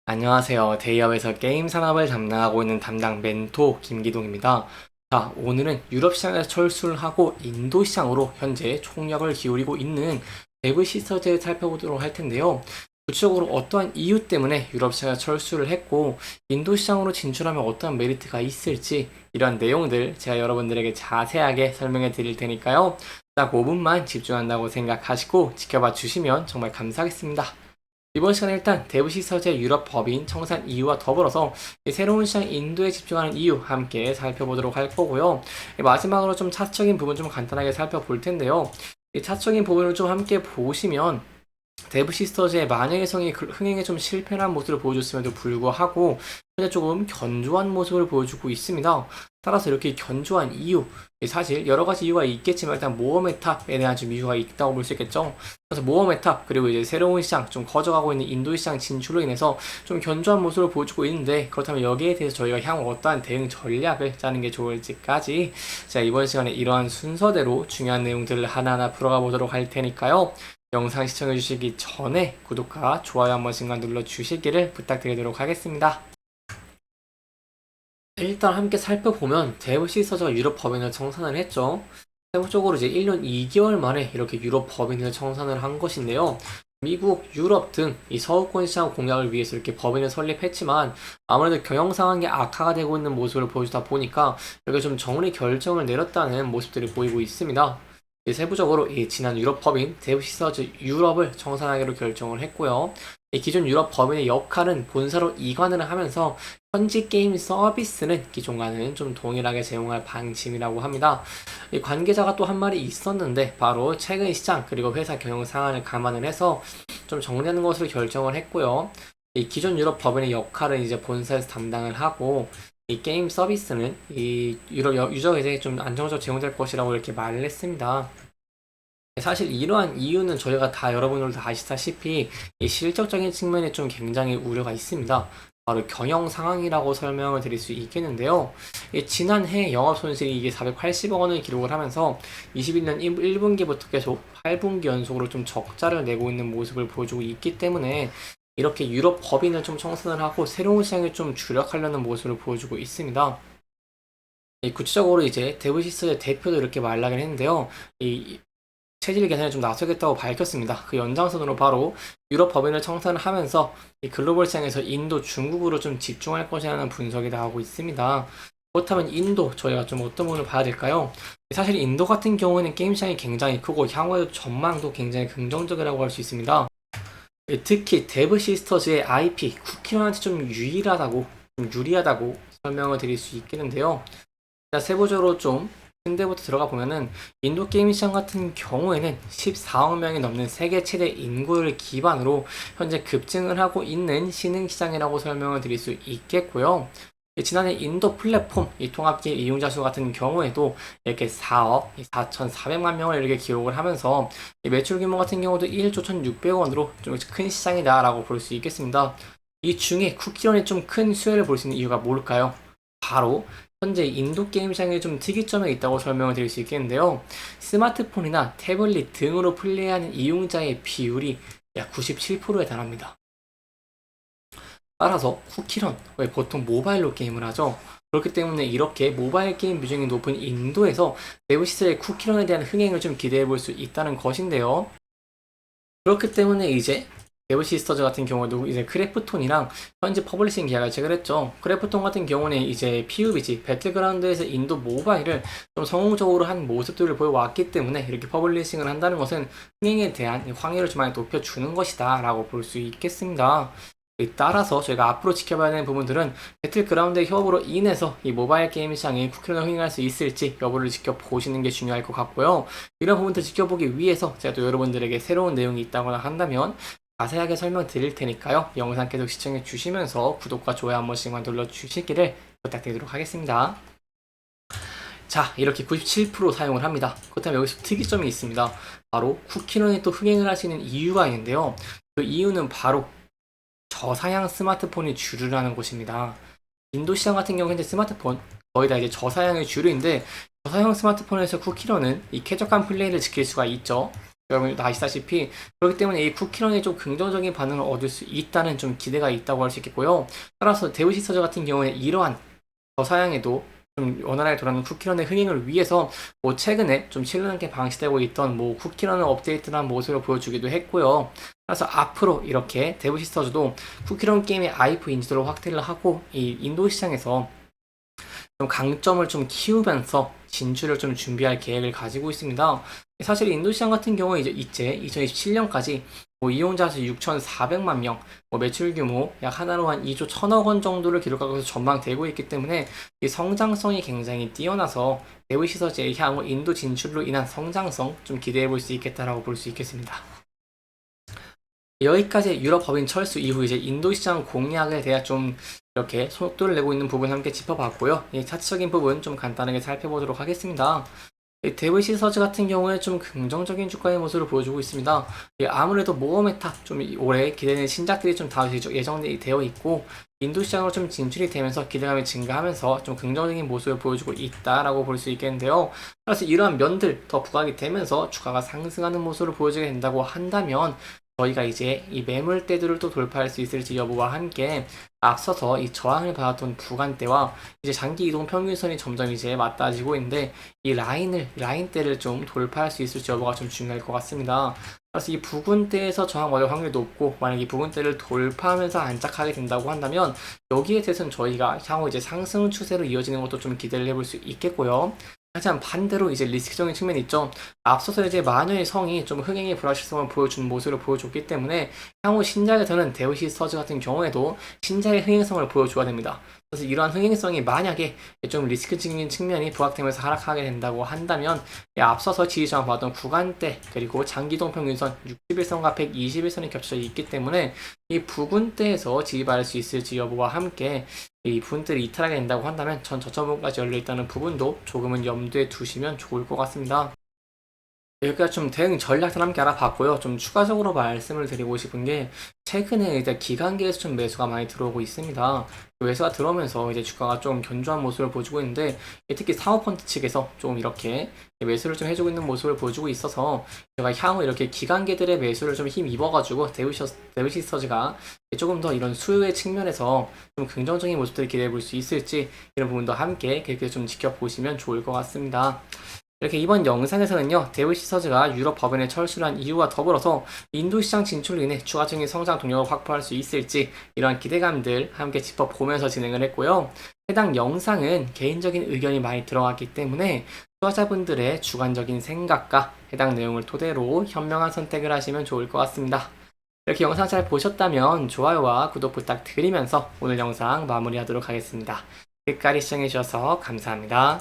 안녕하세요. 데이업에서 게임 산업을 담당하고 있는 담당 멘토 김기동입니다. 자, 오늘은 유럽 시장에서 철수를 하고 인도 시장으로 현재 총력을 기울이고 있는 데브 시스터즈를 살펴보도록 할 텐데요. 구체적으로 어떠한 이유 때문에 유럽 시장에 철수를 했고 인도 시장으로 진출하면 어떠한 메리트가 있을지 이런 내용들 제가 여러분들에게 자세하게 설명해 드릴 테니까요. 딱 5분만 집중한다고 생각하시고 지켜봐 주시면 정말 감사하겠습니다. 이번 시간에 일단 데브시서재 유럽 법인 청산 이유와 더불어서 새로운 시장 인도에 집중하는 이유 함께 살펴보도록 할 거고요. 마지막으로 좀 차적인 부분 좀 간단하게 살펴볼 텐데요. 이 차적인 부분을 좀 함께 보시면 데브 시스터즈의 만약의 성이 흥행에 좀 실패한 모습을 보여줬음에도 불구하고 현재 조금 견조한 모습을 보여주고 있습니다. 따라서 이렇게 견조한 이유, 사실 여러 가지 이유가 있겠지만 일단 모험의 탑에 대한 좀 이유가 있다고 볼 수 있겠죠. 그래서 모험의 탑 그리고 이제 새로운 시장 좀 커져가고 있는 인도 시장 진출로 인해서 좀 견조한 모습을 보여주고 있는데 그렇다면 여기에 대해서 저희가 향후 어떠한 대응 전략을 짜는 게 좋을지까지 제가 이번 시간에 이러한 순서대로 중요한 내용들을 하나하나 풀어가 보도록 할 테니까요. 영상 시청해 주시기 전에 구독과 좋아요 한 번씩만 눌러 주시기를 부탁드리도록 하겠습니다. 일단 함께 살펴보면 데브 시스터즈가 유럽 법인을 청산을 했죠. 세부적으로 이제 1년 2개월 만에 이렇게 유럽 법인을 청산을 한 것인데요. 미국, 유럽 등 이 서구권 시장 공략을 위해서 이렇게 법인을 설립했지만 아무래도 경영 상황이 악화가 되고 있는 모습을 보여주다 보니까 이렇게 좀 정리 결정을 내렸다는 모습들이 보이고 있습니다. 세부적으로 이 지난 유럽 법인 데브 시스터즈 유럽을 청산하기로 결정을 했고요. 이 기존 유럽 법인의 역할은 본사로 이관을 하면서 현지 게임 서비스는 기존과는 좀 동일하게 제공할 방침이라고 합니다. 이 관계자가 또 한 말이 있었는데 바로 최근 시장 그리고 회사 경영 상황을 감안을 해서 좀 정리하는 것으로 결정을 했고요. 이 기존 유럽 법인의 역할은 이제 본사에서 담당을 하고 이 게임 서비스는 이 유럽 유저에게 좀 안정적으로 제공될 것이라고 이렇게 말을 했습니다. 사실 이러한 이유는 저희가 다 여러분들도 아시다시피 이 실적적인 측면에 좀 굉장히 우려가 있습니다. 바로 경영 상황이라고 설명을 드릴 수 있겠는데요. 지난해 영업 손실이 이게 480억 원을 기록을 하면서 21년 1분기부터 계속 8분기 연속으로 좀 적자를 내고 있는 모습을 보여주고 있기 때문에 이렇게 유럽 법인을 좀 청산을 하고 새로운 시장에 좀 주력하려는 모습을 보여주고 있습니다. 구체적으로 이제 데브시스의 대표도 이렇게 말하긴 했는데요. 이 체질 개선에 좀 나서겠다고 밝혔습니다. 그 연장선으로 바로 유럽 법인을 청산을 하면서 이 글로벌 시장에서 인도, 중국으로 좀 집중할 것이라는 분석이 나오고 있습니다. 그렇다면 인도, 저희가 좀 어떤 부분을 봐야 될까요? 사실 인도 같은 경우에는 게임 시장이 굉장히 크고 향후의 전망도 굉장히 긍정적이라고 할 수 있습니다. 특히 데브 시스터즈의 IP, 쿠키런한테 좀 유일하다고, 좀 유리하다고 설명을 드릴 수 있겠는데요. 세부적으로 좀 근대부터 들어가 보면은 인도 게임 시장 같은 경우에는 14억 명이 넘는 세계 최대 인구를 기반으로 현재 급증을 하고 있는 신흥 시장이라고 설명을 드릴 수 있겠고요. 지난해 인도 플랫폼 이 통합게임 이용자 수 같은 경우에도 이렇게 4억 4,400만 명을 이렇게 기록을 하면서 매출 규모 같은 경우도 1조 1,600원으로 좀 큰 시장이다라고 볼 수 있겠습니다. 이 중에 쿠키런이 좀 큰 수혜를 볼 수 있는 이유가 뭘까요? 바로 현재 인도 게임 시장에 좀 특이점이 있다고 설명을 드릴 수 있겠는데요. 스마트폰이나 태블릿 등으로 플레이하는 이용자의 비율이 약 97%에 달합니다. 따라서 쿠키런, 왜 보통 모바일로 게임을 하죠? 그렇기 때문에 이렇게 모바일 게임 비중이 높은 인도에서 내부 시설의 쿠키런에 대한 흥행을 좀 기대해 볼 수 있다는 것인데요. 그렇기 때문에 이제 데브 시스터즈 같은 경우도 이제 크래프톤이랑 현재 퍼블리싱 계약을 체결했죠. 크래프톤 같은 경우는 이제 PUBG 배틀그라운드에서 인도 모바일을 좀 성공적으로 한 모습들을 보여왔기 때문에 이렇게 퍼블리싱을 한다는 것은 흥행에 대한 확률을 좀 많이 높여주는 것이다 라고 볼 수 있겠습니다. 따라서 저희가 앞으로 지켜봐야 되는 부분들은 배틀그라운드의 협업으로 인해서 이 모바일 게임 시장이 쿠키런을 흥행할 수 있을지 여부를 지켜보시는 게 중요할 것 같고요. 이런 부분들 지켜보기 위해서 제가 또 여러분들에게 새로운 내용이 있다거나 한다면 자세하게 설명드릴 테니까요. 영상 계속 시청해 주시면서 구독과 좋아요 한 번씩만 눌러주시기를 부탁드리도록 하겠습니다. 자, 이렇게 97% 사용을 합니다. 그렇다면 여기서 특이점이 있습니다. 바로 쿠키런이 또 흥행을 하시는 이유가 있는데요. 그 이유는 바로 저사양 스마트폰이 주류라는 곳입니다. 인도 시장 같은 경우 현재 스마트폰 거의 다 이제 저사양의 주류인데 저사양 스마트폰에서 쿠키런은 이 쾌적한 플레이를 지킬 수가 있죠. 여러분도 아시다시피 그렇기 때문에 이 쿠키런이 좀 긍정적인 반응을 얻을 수 있다는 좀 기대가 있다고 할 수 있겠고요. 따라서 데브시서즈 같은 경우에 이러한 저사양에도 좀 원활하게 돌아가는 쿠키런의 흥행을 위해서 뭐 최근에 좀 실루남게 방치되고 있던 뭐 쿠키런을 업데이트한 모습을 보여주기도 했고요. 그래서 앞으로 이렇게 데브시스터즈도 쿠키런 게임의 아이프 인지도를 확대를 하고 이 인도 시장에서 좀 강점을 좀 키우면서 진출을 좀 준비할 계획을 가지고 있습니다. 사실 인도 시장 같은 경우에 이제 2027년까지 뭐 이용자 수 6,400만 명, 뭐 매출 규모 약 하나로 한 2조 1천억 원 정도를 기록하고 전망되고 있기 때문에 이 성장성이 굉장히 뛰어나서 데브시서즈의 향후 인도 진출로 인한 성장성 좀 기대해 볼 수 있겠다라고 볼 수 있겠습니다. 여기까지 유럽 법인 철수 이후 이제 인도 시장 공략에 대해 좀 이렇게 속도를 내고 있는 부분 함께 짚어봤고요. 이 차트적인 부분 좀 간단하게 살펴보도록 하겠습니다. 데브시서즈 같은 경우에 좀 긍정적인 주가의 모습을 보여주고 있습니다. 아무래도 모어메타 좀 올해 기대되는 신작들이 좀 다 예정되어 있고 인도 시장으로 좀 진출이 되면서 기대감이 증가하면서 좀 긍정적인 모습을 보여주고 있다라고 볼 수 있겠는데요. 따라서 이러한 면들 더 부각이 되면서 주가가 상승하는 모습을 보여주게 된다고 한다면 저희가 이제 이 매물대들을 또 돌파할 수 있을지 여부와 함께 앞서서 이 저항을 받았던 구간대와 이제 장기 이동 평균선이 점점 이제 맞닿아지고 있는데 이 라인대를 좀 돌파할 수 있을지 여부가 좀 중요할 것 같습니다. 그래서 이 부근대에서 저항 얻을 확률이 높고 만약 이 부근대를 돌파하면서 안착하게 된다고 한다면 여기에 대해서는 저희가 향후 이제 상승 추세로 이어지는 것도 좀 기대를 해볼 수 있겠고요. 하지만 반대로 이제 리스크적인 측면이 있죠. 앞서서 이제 마녀의 성이 좀 흥행의 불확실성을 보여준 모습을 보여줬기 때문에 향후 신작에서는 데우시스터즈 같은 경우에도 신작의 흥행성을 보여줘야 됩니다. 그래서 이러한 흥행성이 만약에 좀 리스크적인 측면이 부각되면서 하락하게 된다고 한다면 앞서서 지지저항 받던 구간대 그리고 장기동 평균선 61선과 121선이 겹쳐져 있기 때문에 이 부근대에서 지지받을 수 있을지 여부와 함께 이 부분들을 이탈하게 된다고 한다면 전 저점부까지 열려있다는 부분도 조금은 염두에 두시면 좋을 것 같습니다. 여기까지 좀 대응 전략들 함께 알아봤고요. 좀 추가적으로 말씀을 드리고 싶은 게 최근에 이제 기관계에서 좀 매수가 많이 들어오고 있습니다. 매수가 들어오면서 이제 주가가 좀 견조한 모습을 보여주고 있는데 특히 사모펀드 측에서 좀 이렇게 매수를 좀 해주고 있는 모습을 보여주고 있어서 제가 향후 이렇게 기관계들의 매수를 좀 힘입어가지고 데브시스터즈가 조금 더 이런 수요의 측면에서 좀 긍정적인 모습들을 기대해 볼 수 있을지 이런 부분도 함께 그렇게 좀 지켜보시면 좋을 것 같습니다. 이렇게 이번 영상에서는요, 데브시서즈가 유럽 법인에 철수를 한 이유와 더불어서 인도 시장 진출로 인해 추가적인 성장 동력을 확보할 수 있을지 이러한 기대감들 함께 짚어보면서 진행을 했고요. 해당 영상은 개인적인 의견이 많이 들어갔기 때문에 투자자분들의 주관적인 생각과 해당 내용을 토대로 현명한 선택을 하시면 좋을 것 같습니다. 이렇게 영상 잘 보셨다면 좋아요와 구독 부탁드리면서 오늘 영상 마무리하도록 하겠습니다. 끝까지 시청해주셔서 감사합니다.